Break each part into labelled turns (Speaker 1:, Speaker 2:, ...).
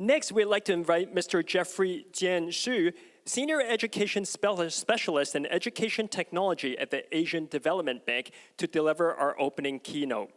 Speaker 1: Next, we'd like to invite Mr. Jeffrey Jian Xu, Senior Education Specialist in Education Technology at the Asian Development Bank, to deliver our opening keynote.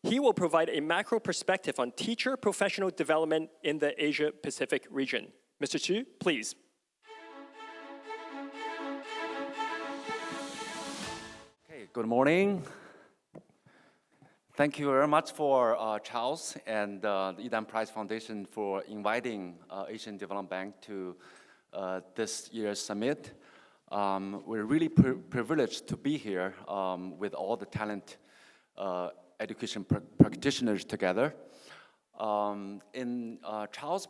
Speaker 1: He will provide a macro perspective on teacher professional development in the Asia-Pacific region. Mr. Xu, please.
Speaker 2: Okay, good morning. Thank you very much for Charles and the Yidan Prize Foundation for inviting Asian Development Bank to this year's summit. We're really privileged to be here with all the talent education practitioners together. In Charles'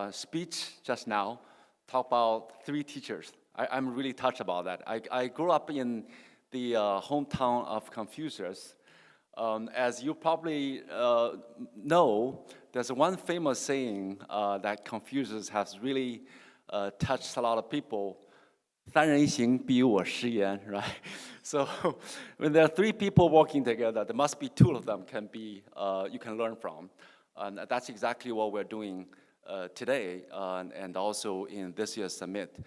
Speaker 2: speech just now, talk about 3 teachers. I'm really touched about that. I grew up in the hometown of Confucius. As you probably know, there's one famous saying that Confucius has really touched a lot of people. 三人行，必有我师焉, right? So when there are 3 people working together, there must be 2 of them you can learn from. And that's exactly what we're doing today and also in this year's summit.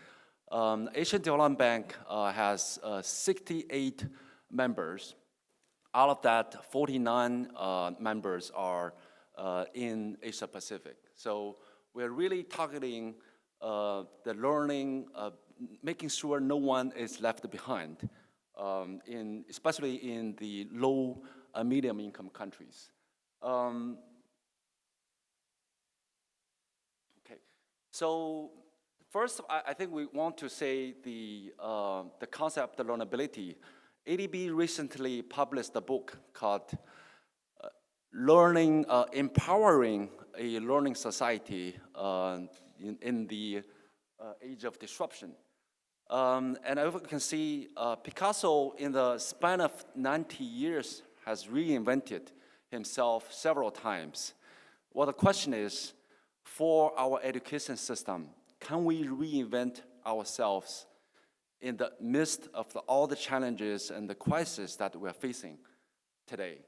Speaker 2: Asian Development Bank has 68 members. Out of that, 49 members are in Asia Pacific. So we're really targeting the learning, making sure no one is left behind, especially in the low and medium income countries. Okay, so first, I think we want to say the concept of learnability. ADB recently published a book called Empowering a Learning Society in the Age of Disruption. And as you can see, Picasso, in the span of 90 years, has reinvented himself several times. Well, the question is, for our education system, can we reinvent ourselves in the midst of all the challenges and the crises that we're facing today?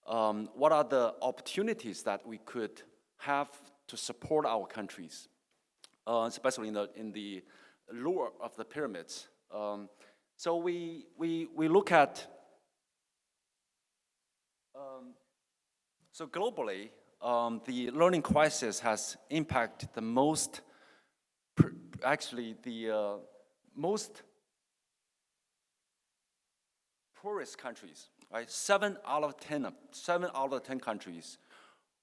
Speaker 2: What are the opportunities that we could have to support our countries, especially in the lower of the pyramids? So we look at, so globally, the learning crisis has impacted the most, most poorest countries, right? 7 out of 10 countries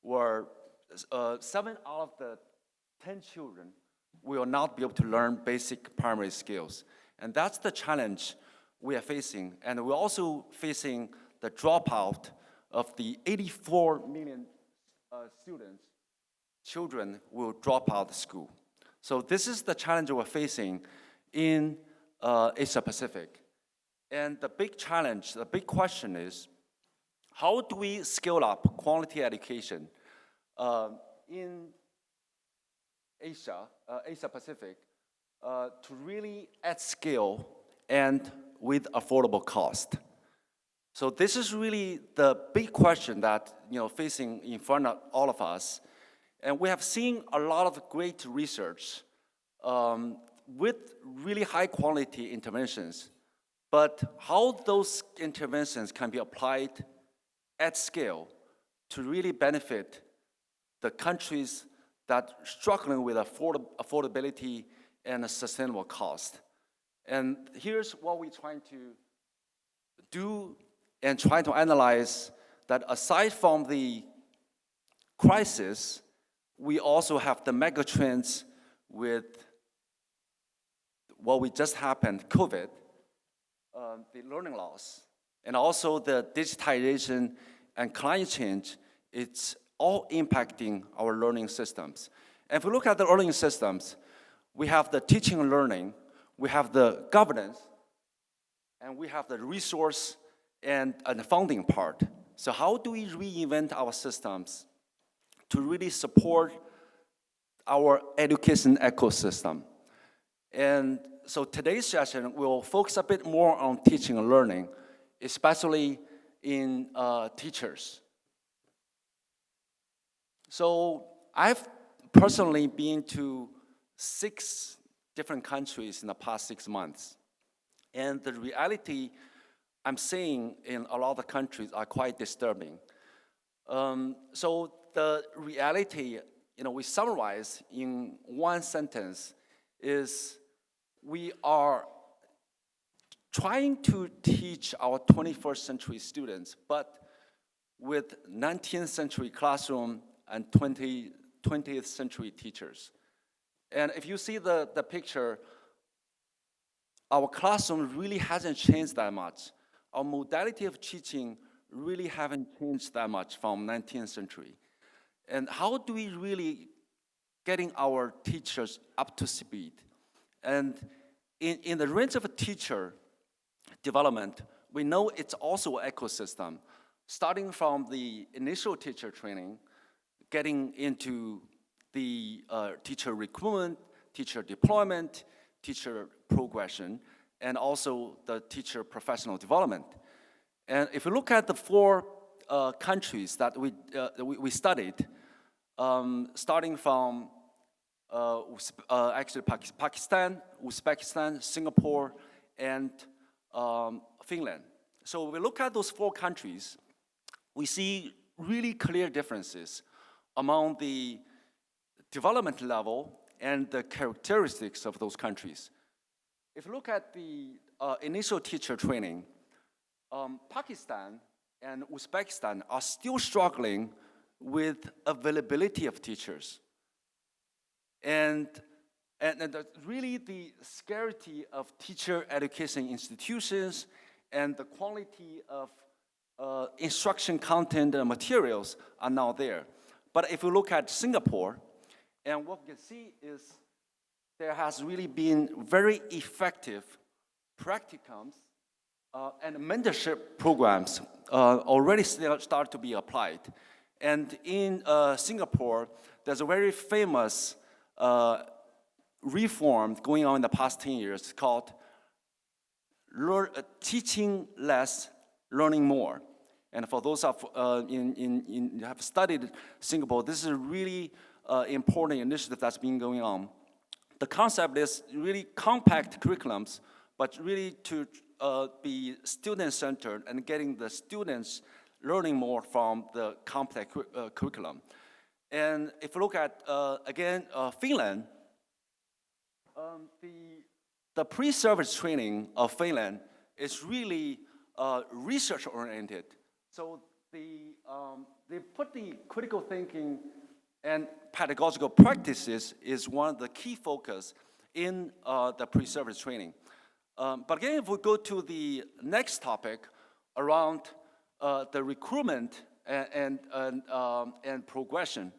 Speaker 2: were 7 out of the 10 children will not be able to learn basic primary skills, and that's the challenge we are facing. And we're also facing the dropout of the 84 million children will drop out of school. So this is the challenge we're facing in Asia Pacific. And the big challenge, the big question is, how do we scale up quality education in Asia Pacific to really at scale and with affordable cost? So this is really the big question that facing in front of all of us. And we have seen a lot of great research with really high quality interventions, but how those interventions can be applied at scale to really benefit the countries that are struggling with affordability and a sustainable cost. And here's what we're trying to do and try to analyze, that aside from the crisis, we also have the megatrends with what we just happened, COVID, the learning loss, and also the digitization and climate change. It's all impacting our learning systems. And if we look at the learning systems, we have the teaching and learning, we have the governance, and we have the resource and the funding part. So how do we reinvent our systems to really support our education ecosystem? And so today's session will focus a bit more on teaching and learning, especially in teachers. So I've personally been to 6 different countries in the past 6 months. And the reality I'm seeing in a lot of the countries are quite disturbing. So the reality, we summarize in one sentence is we are trying to teach our 21st century students, but with 19th century classroom and 20th century teachers. And if you see the picture, our classroom really hasn't changed that much. Our modality of teaching really haven't changed that much from 19th century. And how do we really getting our teachers up to speed? And in the range of a teacher development, we know it's also an ecosystem, starting from the initial teacher training, getting into the teacher recruitment, teacher deployment, teacher progression, and also the teacher professional development. And if you look at the 4 countries that we studied, starting from actually Pakistan, Uzbekistan, Singapore, and Finland. So we look at those 4 countries, we see really clear differences among the development level and the characteristics of those countries. If you look at the initial teacher training, Pakistan and Uzbekistan are still struggling with availability of teachers. And really the scarcity of teacher education institutions and the quality of instruction content and materials are now there. But if you look at Singapore, and what we can see is there has really been very effective practicums and mentorship programs already start to be applied. And in Singapore, there's a very famous reform going on in the past 10 years called teaching less, learning more. And for those of have studied Singapore, this is a really important initiative that's been going on. The concept is really compact curriculums, but really to be student-centered and getting the students learning more from the complex curriculum. And if you look at, again, Finland, the pre-service training of Finland is really research-oriented. So they put the critical thinking and pedagogical practices is one of the key focus in the pre-service training. But again, if we go to the next topic around the recruitment and progression.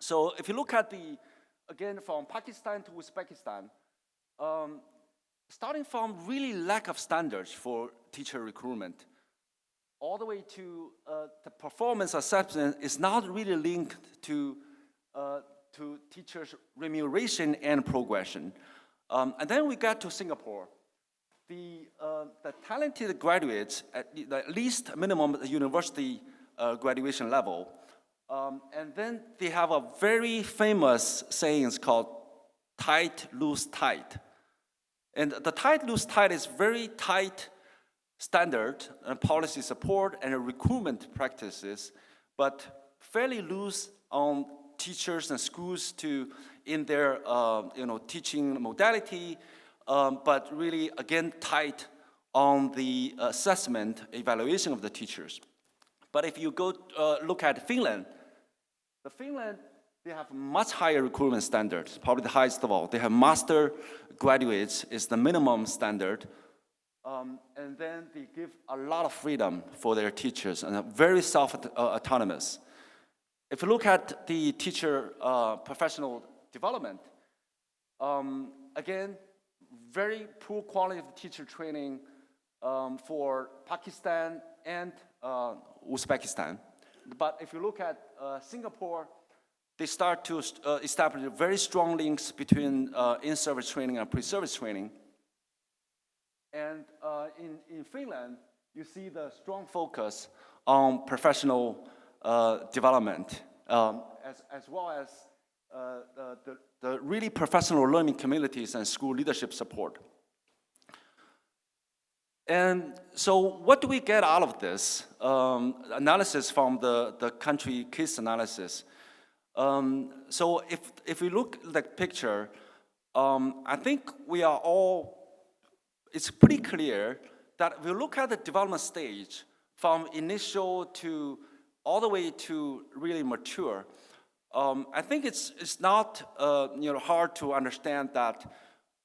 Speaker 2: So if you look at again, from Pakistan to Uzbekistan, starting from really lack of standards for teacher recruitment, all the way to the performance assessment is not really linked to teachers' remuneration and progression. And then we got to Singapore. The talented graduates, at least minimum university graduation level, and then they have a very famous saying called tight, loose, tight. And the tight, loose, tight is very tight standard and policy support and recruitment practices, but fairly loose on teachers and schools in their teaching modality, but really again tight on the assessment evaluation of the teachers. But if you go look at Finland, they have much higher recruitment standards, probably the highest of all. They have master graduates is the minimum standard. And then they give a lot of freedom for their teachers and are very self-autonomous. If you look at the teacher professional development, again, very poor quality of teacher training for Pakistan and Uzbekistan. But if you look at Singapore, they start to establish very strong links between in-service training and pre-service training. And in Finland, you see the strong focus on professional development, as well as the really professional learning communities and school leadership support. And so what do we get out of this analysis from the country case analysis? So if we look at the picture, I think we are all, it's pretty clear that if we look at the development stage from initial to all the way to really mature, I think it's not hard to understand that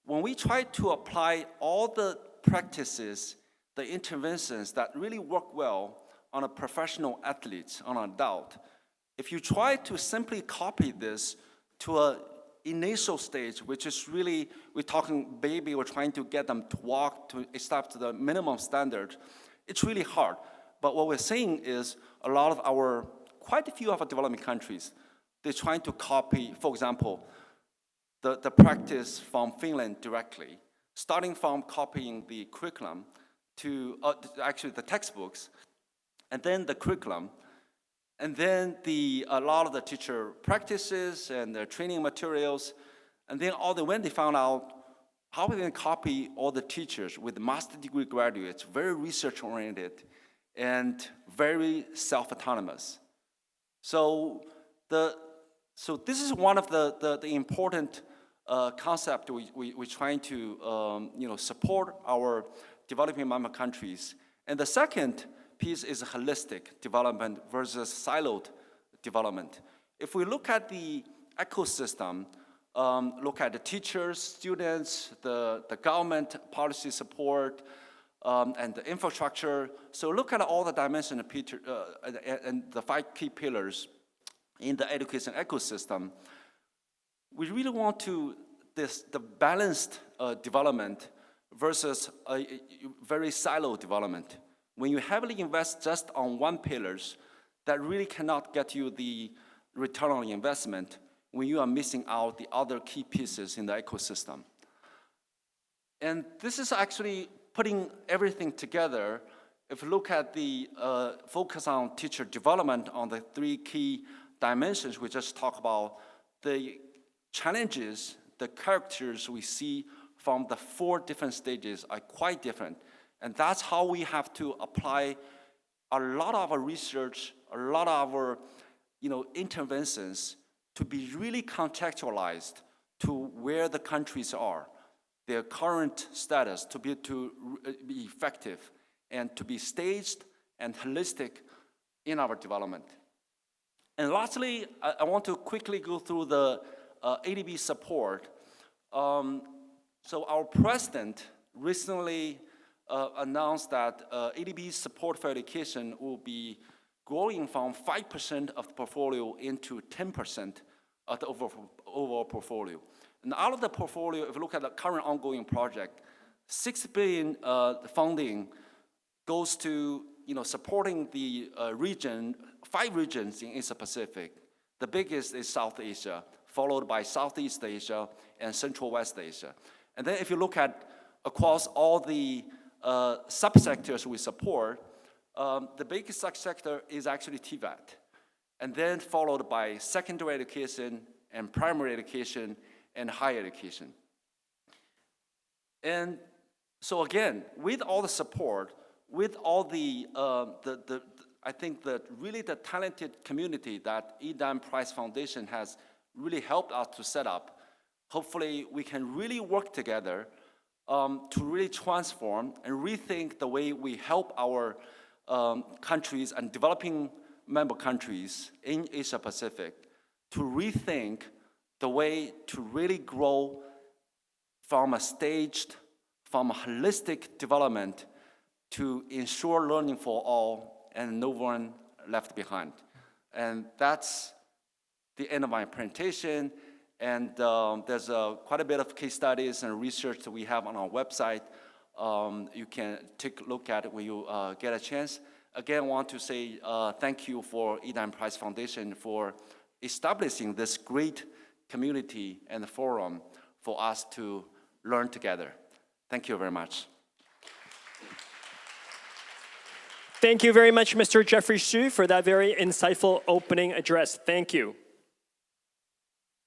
Speaker 2: when we try to apply all the practices, the interventions that really work well on a professional athlete, on an adult, if you try to simply copy this to an initial stage, which is really, we're talking baby, we're trying to get them to walk, to establish the minimum standard, it's really hard. But what we're seeing is a lot of our, quite a few of our developing countries, they're trying to copy, for example, the practice from Finland directly, starting from copying the curriculum to, actually the textbooks, and then the curriculum, and then a lot of the teacher practices and their training materials, and then when they found out how we can copy all the teachers with master degree graduates, very research-oriented, and very self-autonomous. So this is one of the important concept we're trying to support our developing member countries. And the second piece is holistic development versus siloed development. If we look at the ecosystem, look at the teachers, students, the government policy support, and the infrastructure. So look at all the dimensions and the 5 key pillars in the education ecosystem. We really want the balanced development versus a very siloed development. When you heavily invest just on one pillars, that really cannot get you the return on investment when you are missing out the other key pieces in the ecosystem. And this is actually putting everything together. If you look at the focus on teacher development on the 3 key dimensions we just talked about, the challenges, the characters we see from the 4 different stages are quite different. And that's how we have to apply a lot of our research, a lot of our interventions to be really contextualized to where the countries are, their current status, to be effective and to be staged and holistic in our development. And lastly, I want to quickly go through the ADB support. So our president recently announced that ADB's support for education will be growing from 5% of the portfolio into 10% of the overall portfolio. And out of the portfolio, if you look at the current ongoing project, $6 billion funding goes to supporting the 5 regions in Asia Pacific. The biggest is South Asia, followed by Southeast Asia and Central West Asia. And then if you look at across all the subsectors we support, the biggest subsector is actually TVET, and then followed by secondary education and primary education and higher education. And so again, with all the support, with all I think that really the talented community that Yidan Prize Foundation has really helped us to set up, hopefully we can really work together to really transform and rethink the way we help our countries and developing member countries in Asia Pacific to rethink the way to really grow from a staged, from a holistic development to ensure learning for all and no one left behind. And that's the end of my presentation. And there's quite a bit of case studies and research that we have on our website. You can take a look at it when you get a chance. Again, I want to say thank you for Yidan Prize Foundation for establishing this great community and forum for us to learn together. Thank you very much.
Speaker 1: Thank you very much, Mr. Jeffrey Xu, for that very insightful opening address. Thank you.